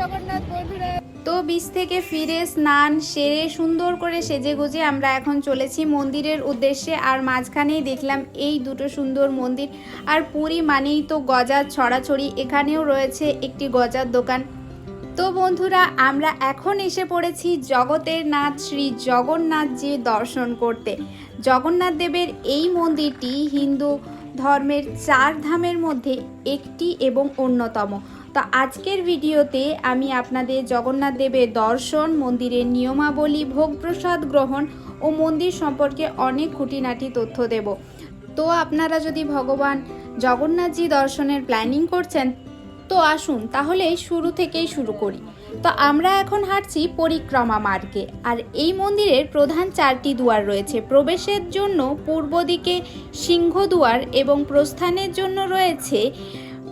জগন্নাথ বন্ধুরা। তো বিচ থেকে ফিরে স্নান সেরে সুন্দর করে সেজেগুজে আমরা এখন চলেছি মন্দিরের উদ্দেশ্যে। আর মাঝখানেই দেখলাম এই দুটো সুন্দর মন্দির। আর পুরী মানেই তো গজার ছড়াছড়ি, এখানেও রয়েছে একটি গজার দোকান। তো বন্ধুরা, আমরা এখন এসে পড়েছি জগতের নাথ শ্রী জগন্নাথজির দর্শন করতে। জগন্নাথ দেবের এই মন্দিরটি হিন্দু ধর্মের 4 ধামের মধ্যে একটি এবং অন্যতম। তো আজকের ভিডিওতে আমি আপনাদের জগন্নাথ দেবের দর্শন, মন্দিরের নিয়মাবলী, ভোগ প্রসাদ গ্রহণ ও মন্দির সম্পর্কে অনেক খুঁটিনাটি তথ্য দেব। তো আপনারা যদি ভগবান জগন্নাথজি দর্শনের প্ল্যানিং করছেন তো আসুন তাহলে শুরু থেকেই শুরু করি। তো আমরা এখন হাঁটছি পরিক্রমা মার্গে। আর এই মন্দিরের প্রধান 4টি দুয়ার রয়েছে। প্রবেশের জন্য পূর্ব দিকে সিংহদুয়ার এবং প্রস্থানের জন্য রয়েছে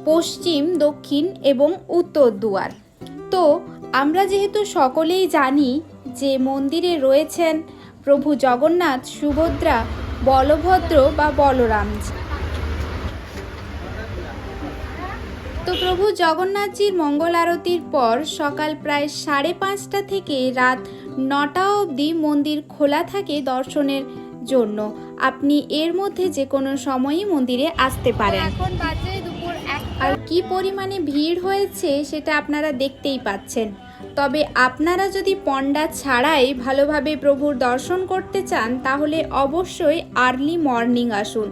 পশ্চিম, দক্ষিণ এবং উত্তর দুয়ার। তো আমরা যেহেতু সকলেই জানি যে মন্দিরে রয়েছেন প্রভু জগন্নাথ, সুভদ্রা, বলভদ্র বা বলরামজি। তো প্রভু জগন্নাথজির মঙ্গল আরতির পর সকাল প্রায় 5:30 থেকে রাত 9টা অবধি মন্দির খোলা থাকে দর্শনের জন্য। আপনি এর মধ্যে যে কোনো সময়ই মন্দিরে আসতে পারেন। এখন বাজে দুপুর 1টা। আর কি পরিমাণে ভিড় হয়েছে সেটা আপনারা দেখতেই পাচ্ছেন। তবে আপনারা যদি পণ্ডা ছাড়াই ভালোভাবে প্রভুর দর্শন করতে চান তাহলে অবশ্যই আর্লি মর্নিং আসুন।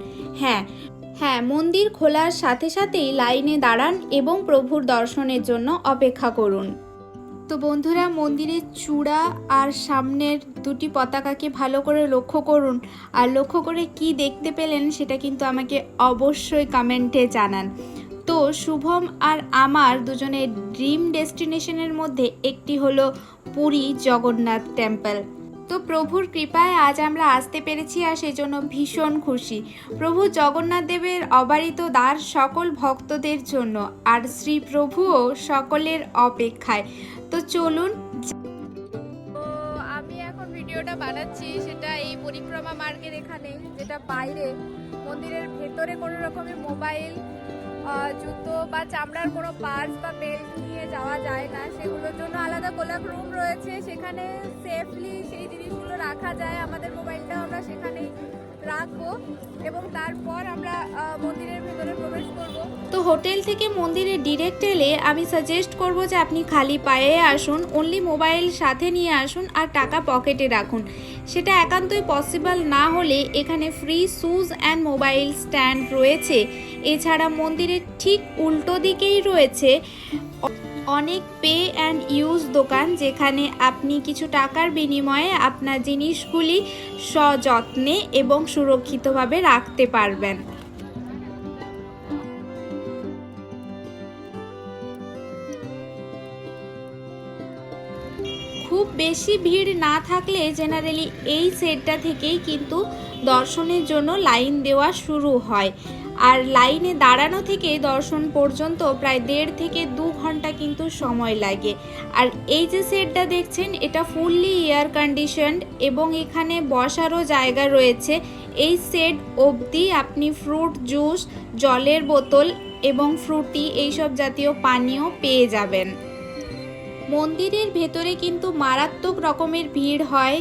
হ্যাঁ, মন্দির খোলার সাথে সাথেই লাইনে দাঁড়ান এবং প্রভুর দর্শনের জন্য অপেক্ষা করুন। তো বন্ধুরা, মন্দিরের চূড়া আর সামনের দুটি পতাকাকে ভালো করে লক্ষ্য করুন। আর লক্ষ্য করে কি দেখতে পেলেন সেটা কিন্তু আমাকে অবশ্যই কমেন্টে জানান। তো শুভম আর আমার দুজনের ড্রিম ডেস্টিনেশনের মধ্যে একটি হলো পুরী জগন্নাথ টেম্পল। তো প্রভুর কৃপায় আজ আমরা আসতে পেরেছি আর সেই জন্য ভীষণ খুশি। প্রভু জগন্নাথ দেবের অবারিত দ্বার সকল ভক্তদের জন্য, আর শ্রী প্রভুও সকলের অপেক্ষায়। তো চলুন। তো আমি এখন ভিডিওটা বানাচ্ছি সেটা এই পরিক্রমা মার্গের এখানে, যেটা বাইরে। মন্দিরের ভেতরে কোনো রকমের মোবাইল, জুতো বা চামড়ার কোনো পার্স বা বেল্ট নিয়ে যাওয়া যায় না। সেগুলোর জন্য আলাদা গোলাপ রুম রয়েছে, সেখানে সেফলি সেই জিনিসগুলো রাখা যায়। আমাদের মোবাইলটাও আমরা সেখানেই রাখবো এবং তারপর আমরা মন্দিরের ভেতরে প্রবেশ করব। তো হোটেল থেকে মন্দিরে ডিরেক্ট এলে আমি সাজেস্ট করব যে আপনি খালি পায়ে আসুন, অনলি মোবাইল সাথে নিয়ে আসুন আর টাকা পকেটে রাখুন। সেটা একান্তই পসিবল না হলে এখানে free shoes and mobile stand রয়েছে। এছাড়া মন্দিরের ঠিক উল্টো দিকেই রয়েছে অনেক পে অ্যান্ড ইউজ দোকান, যেখানে আপনি কিছু টাকার বিনিময়ে আপনার জিনিসগুলি সযত্নে এবং সুরক্ষিতভাবে রাখতে পারবেন। খুব বেশি ভিড় না থাকলে জেনারেলি এই সেটটা থেকেই কিন্তু দর্শনের জন্য লাইন দেওয়া শুরু হয়। আর লাইনে দাঁড়ানো থেকে দর্শন পর্যন্ত প্রায় 1.5 থেকে 2 ঘন্টা কিন্তু সময় লাগে। আর এই যে সেটটা দেখছেন এটা ফুললি এয়ার কন্ডিশনড এবং এখানে বসারও জায়গা রয়েছে। এই সেট অবধি আপনি ফ্রুট জুস, জলের বোতল এবং ফ্রুটি এইসব জাতীয় পানীয় পেয়ে যাবেন। মন্দিরের ভেতরে কিন্তু মারাত্মক রকমের ভিড় হয়,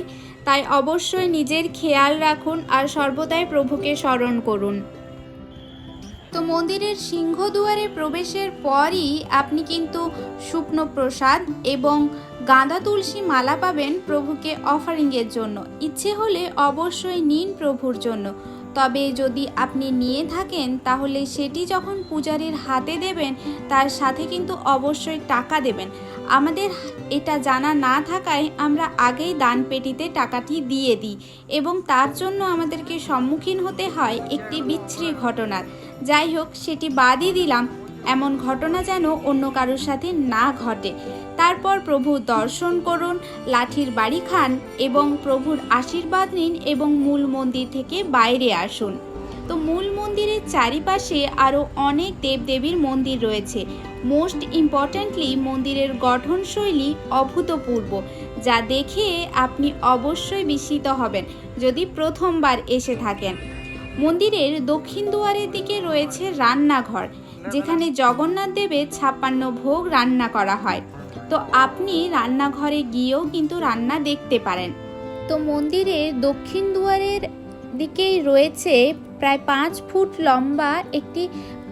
তাই অবশ্যই নিজের খেয়াল রাখুন আর সর্বদাই প্রভুকে স্মরণ করুন। তো মন্দিরের সিংহদুয়ারে প্রবেশের পরই আপনি কিন্তু শুকনো প্রসাদ এবং গাঁদা তুলসী মালা পাবেন প্রভুকে অফারিংয়ের জন্য। ইচ্ছে হলে অবশ্যই নিন প্রভুর জন্য। তবে যদি আপনি নিয়ে থাকেন তাহলে সেটি যখন পূজারীর হাতে দেবেন তার সাথে কিন্তু অবশ্যই টাকা দেবেন। আমাদের এটা জানা না থাকায় আমরা আগেই দান পেটিতে টাকাটি দিয়ে দিই এবং তার জন্য আমাদেরকে সম্মুখীন হতে হয় একটি বিচ্ছিরি ঘটনার। যাই হোক, সেটি বাদই দিলাম। এমন ঘটনা যেন অন্য কারোর সাথে না ঘটে। তারপর প্রভুর দর্শন করুন, লাঠির বাড়ি খান এবং প্রভুর আশীর্বাদ নিন এবং মূল মন্দির থেকে বাইরে আসুন। তো মূল মন্দিরের চারিপাশে আরও অনেক দেবদেবীর মন্দির রয়েছে। মোস্ট ইম্পর্ট্যান্টলি মন্দিরের গঠনশৈলী অভূতপূর্ব, যা দেখে আপনি অবশ্যই বিস্মিত হবেন যদি প্রথমবার এসে থাকেন। মন্দিরের দক্ষিণ দুয়ারের দিকে রয়েছে রান্নাঘর, যেখানে জগন্নাথ দেবের 56 ভোগ রান্না করা হয়। তো আপনি রান্নাঘরে গিয়েও কিন্তু রান্না দেখতে পারেন। তো মন্দিরের দক্ষিণ দুয়ারের দিকেই রয়েছে প্রায় 5 ফুট লম্বা একটি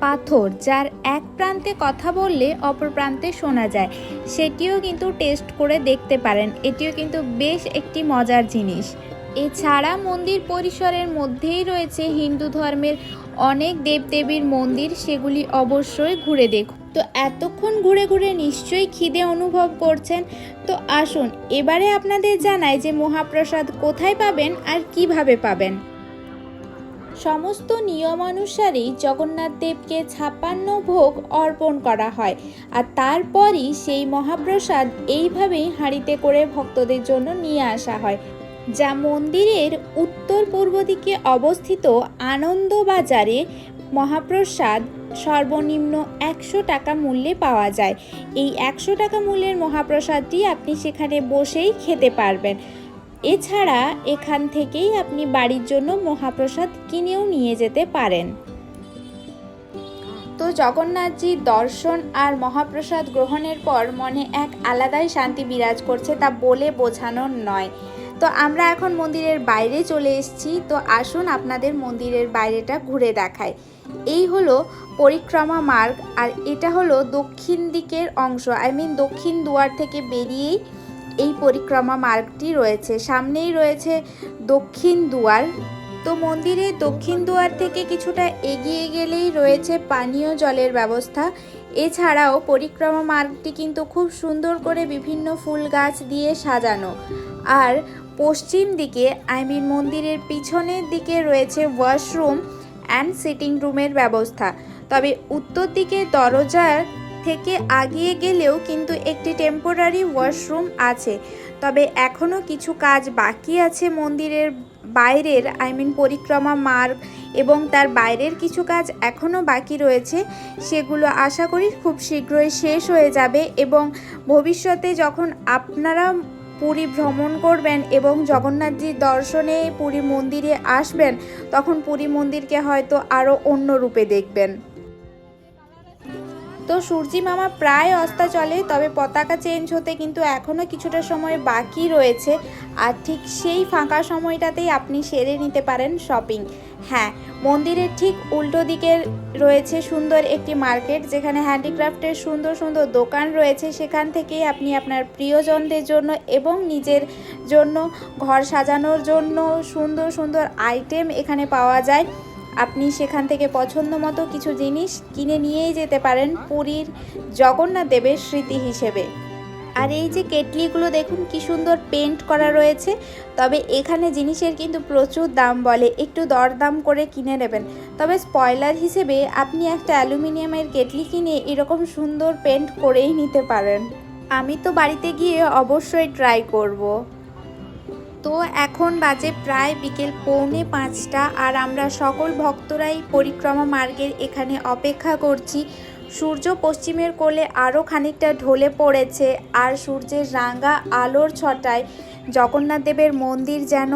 পাথর, যার এক প্রান্তে কথা বললে অপর প্রান্তে শোনা যায়। সেটিও কিন্তু টেস্ট করে দেখতে পারেন, এটিও কিন্তু বেশ একটি মজার জিনিস। এছাড়া মন্দির পরিসরের মধ্যেই রয়েছে হিন্দু ধর্মের অনেক দেবদেবীর মন্দির, সেগুলি অবশ্যই ঘুরে দেখুন। তো এতক্ষণ ঘুরে ঘুরে নিশ্চয়ই খিদে অনুভব করছেন। তো আসুন এবারে আপনাদের জানাই যে মহাপ্রসাদ কোথায় পাবেন আর কিভাবে পাবেন। সমস্ত নিয়মানুসারেই জগন্নাথ দেবকে 56 ভোগ অর্পণ করা হয়, আর তারপরই সেই মহাপ্রসাদ এইভাবেই হাঁড়িতে করে ভক্তদের জন্য নিয়ে আসা হয়, যা মন্দিরের উত্তর পূর্ব দিকে অবস্থিত আনন্দবাজারে মহাপ্রসাদ সর্বনিম্ন 100 টাকা মূল্যে পাওয়া যায়। এই 100 টাকা মূল্যের মহাপ্রসাদটি আপনি সেখানে বসেই খেতে পারবেন। এছাড়া এখান থেকেই আপনি বাড়ির জন্য মহাপ্রসাদ কিনেও নিয়ে যেতে পারেন। তো জগন্নাথজির দর্শন আর মহাপ্রসাদ গ্রহণের পর মনে এক আলাদাই শান্তি বিরাজ করছে, তা বলে বোঝানোর নয়। তো আমরা এখন মন্দিরের বাইরে চলে এসেছি। তো আসুন আপনাদের মন্দিরের বাইরেটা ঘুরে দেখাই। এই হলো পরিক্রমা মার্গ, আর এটা হলো দক্ষিণ দিকের অংশ, দক্ষিণ দুয়ার থেকে বেরিয়েই এই পরিক্রমা মার্গটি রয়েছে। সামনেই রয়েছে দক্ষিণ দুয়ার। তো মন্দিরের দক্ষিণ দুয়ার থেকে কিছুটা এগিয়ে গেলেই রয়েছে পানীয় জলের ব্যবস্থা। এছাড়াও পরিক্রমা মার্গটি কিন্তু খুব সুন্দর করে বিভিন্ন ফুল গাছ দিয়ে সাজানো। আর পশ্চিম দিকে মন্দিরের পিছনের দিকে রয়েছে ওয়াশরুম অ্যান্ড সিটিং রুমের ব্যবস্থা। তবে উত্তর দিকে দরজার থেকে আগিয়ে গেলেও কিন্তু একটি টেম্পোরারি ওয়াশরুম আছে। তবে এখনও কিছু কাজ বাকি আছে মন্দিরের বাইরের, পরিক্রমা মার্গ এবং তার বাইরের কিছু কাজ এখনও বাকি রয়েছে। সেগুলো আশা করি খুব শীঘ্রই শেষ হয়ে যাবে, এবং ভবিষ্যতে যখন আপনারা পুরী ভ্রমণ করবেন এবং জগন্নাথজির দর্শনে পুরী মন্দিরে আসবেন, তখন পুরী মন্দিরকে হয়তো আরও অন্য রূপে দেখবেন। তো সূর্যি মামা প্রায় অস্তাচলে, তবে পতাকা চেঞ্জ হতে কিন্তু এখনও কিছুটা সময় বাকি রয়েছে। আর ঠিক সেই ফাঁকা সময়টাতেই আপনি সেরে নিতে পারেন শপিং। হ্যাঁ, মন্দিরের ঠিক উল্টো দিকে রয়েছে সুন্দর একটি মার্কেট, যেখানে হ্যান্ডিক্রাফটের সুন্দর সুন্দর দোকান রয়েছে। সেখান থেকেই আপনি আপনার প্রিয়জনদের জন্য এবং নিজের জন্য ঘর সাজানোর জন্য সুন্দর সুন্দর আইটেম এখানে পাওয়া যায়। আপনি সেখান থেকে পছন্দ মতো কিছু জিনিস কিনে নিয়েই যেতে পারেন পুরীর জগন্নাথ দেবের স্মৃতি হিসেবে। আর এই যে কেটলিগুলো দেখুন কি সুন্দর পেন্ট করা রয়েছে। তবে এখানে জিনিসের কিন্তু প্রচুর দাম বলে, একটু দরদাম করে কিনে নেবেন। তবে স্পয়লার হিসেবে আপনি একটা অ্যালুমিনিয়ামের কেটলি কিনে এরকম সুন্দর পেন্ট করেই নিতে পারেন। আমি তো বাড়িতে গিয়ে অবশ্যই ট্রাই করব। তো এখন বাজে প্রায় বিকেল 4:45, আর আমরা সকল ভক্তরাই পরিক্রমা মার্গের এখানে অপেক্ষা করছি। সূর্য পশ্চিমের কোলে আরও খানিকটা ঢলে পড়েছে, আর সূর্যের রাঙা আলোর ছটায় জগন্নাথ দেবের মন্দির যেন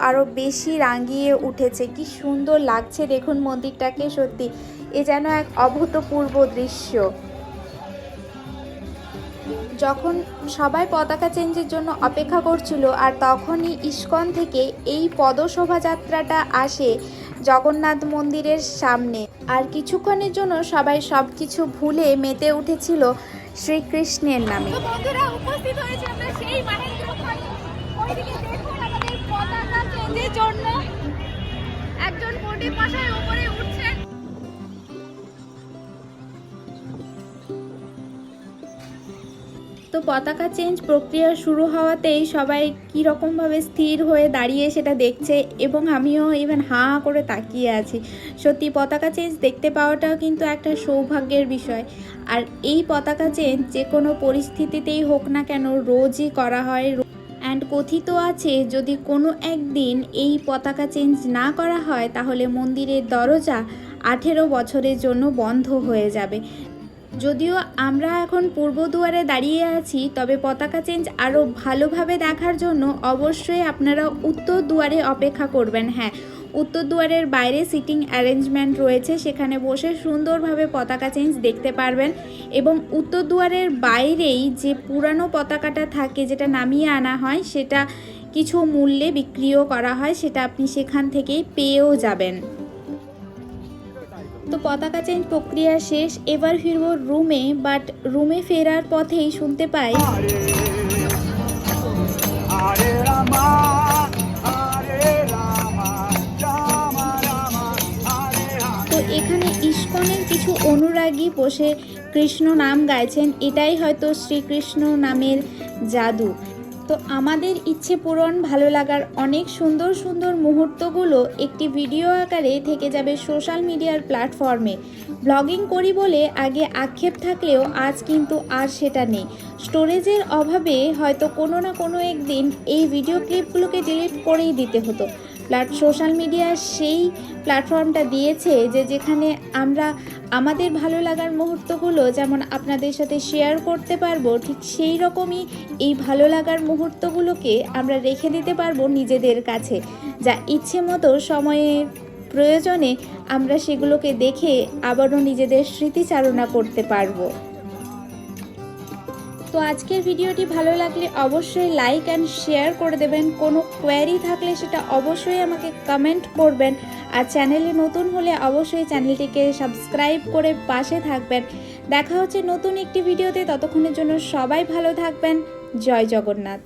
আরও বেশি রাঙিয়ে উঠেছে। কি সুন্দর লাগছে দেখুন মন্দিরটাকে, সত্যি এ যেন এক অভূতপূর্ব দৃশ্য। যখন সবাই পতাকা চেঞ্জের জন্য অপেক্ষা করছিল, আর তখনই ইস্কন থেকে এই পদশোভাযাত্রাটা আসে জগন্নাথ মন্দিরের সামনে। আর কিছুক্ষণের জন্য সবাই সব কিছু ভুলে মেতে উঠেছিল শ্রীকৃষ্ণের নামে। বন্ধুরা, উপস্থিত হয়েছে আমরা সেই মহেন্দ্রক্ষণে। ওইদিকে দেখুন আমাদের পতাকা চেঞ্জের জন্য একজন পণ্ডিত মশাই উপরে উঠছেন। তো পতাকা চেঞ্জ প্রক্রিয়া শুরু হওয়াতেই সবাই কীরকমভাবে স্থির হয়ে দাঁড়িয়ে সেটা দেখছে, এবং আমিও ইভেন হাঁ করে তাকিয়ে আছি। সত্যি পতাকা চেঞ্জ দেখতে পাওয়াটাও কিন্তু একটা সৌভাগ্যের বিষয়। আর এই পতাকা চেঞ্জ যে কোনো পরিস্থিতিতেই হোক না কেন রোজই করা হয়। অ্যান্ড কথিত আছে যদি কোনো একদিন এই পতাকা চেঞ্জ না করা হয়, তাহলে মন্দিরের দরজা 18 বছরের জন্য বন্ধ হয়ে যাবে। যদিও আমরা এখন পূর্ব দুয়ারে দাঁড়িয়ে আছি, তবে পতাকা চেঞ্জ আরও ভালোভাবে দেখার জন্য অবশ্যই আপনারা উত্তর দুয়ারে অপেক্ষা করবেন। হ্যাঁ, উত্তর দুয়ারের বাইরে সিটিং অ্যারেঞ্জমেন্ট রয়েছে, সেখানে বসে সুন্দরভাবে পতাকা চেঞ্জ দেখতে পারবেন। এবং উত্তর দুয়ারের বাইরেই যে পুরানো পতাকাটা থাকে, যেটা নামিয়ে আনা হয়, সেটা কিছু মূল্যে বিক্রিও করা হয়, সেটা আপনি সেখান থেকেই পেয়েও যাবেন। তো পতাকা চেঞ্জ প্রক্রিয়া শেষ, এবার ফিরব রুমে। বাট রুমে ফেরার পথেই শুনতে পাই তো এখানে ইস্কনের কিছু অনুরাগী বসে কৃষ্ণ নাম গাইছেন। এটাই হয়তো শ্রীকৃষ্ণ নামের জাদু। তো আমাদের ইচ্ছে পূরণ, ভালো লাগার অনেক সুন্দর সুন্দর মুহূর্তগুলো একটি ভিডিও আকারে থেকে যাবে সোশ্যাল মিডিয়ার প্ল্যাটফর্মে। ব্লগিং করি বলে আগে আক্ষেপ থাকলেও আজ কিন্তু আর সেটা নেই। স্টোরেজের অভাবে হয়তো কোনো না কোনো একদিন এই ভিডিও ক্লিপগুলোকে ডিলিট করেই দিতে হতো। সোশ্যাল মিডিয়া সেই প্ল্যাটফর্মটা দিয়েছে যে যেখানে আমরা আমাদের ভালো লাগার মুহূর্তগুলো যেমন আপনাদের সাথে শেয়ার করতে পারবো, ঠিক সেই রকমই এই ভালো লাগার মুহূর্তগুলোকে আমরা রেখে দিতে পারবো নিজেদের কাছে, যা ইচ্ছে মতো সময়ের প্রয়োজনে আমরা সেগুলোকে দেখে আবারও নিজেদের স্মৃতিচারণা করতে পারবো। তো আজকের ভিডিওটি ভালো লাগলে অবশ্যই লাইক অ্যান্ড শেয়ার করে দেবেন। কোনো কোয়ারি থাকলে সেটা অবশ্যই আমাকে কমেন্ট করবেন। আর চ্যানেলে নতুন হলে অবশ্যই চ্যানেলটিকে সাবস্ক্রাইব করে পাশে থাকবেন। দেখা হচ্ছে নতুন একটি ভিডিওতে, ততক্ষণের জন্য সবাই ভালো থাকবেন। জয় জগন্নাথ।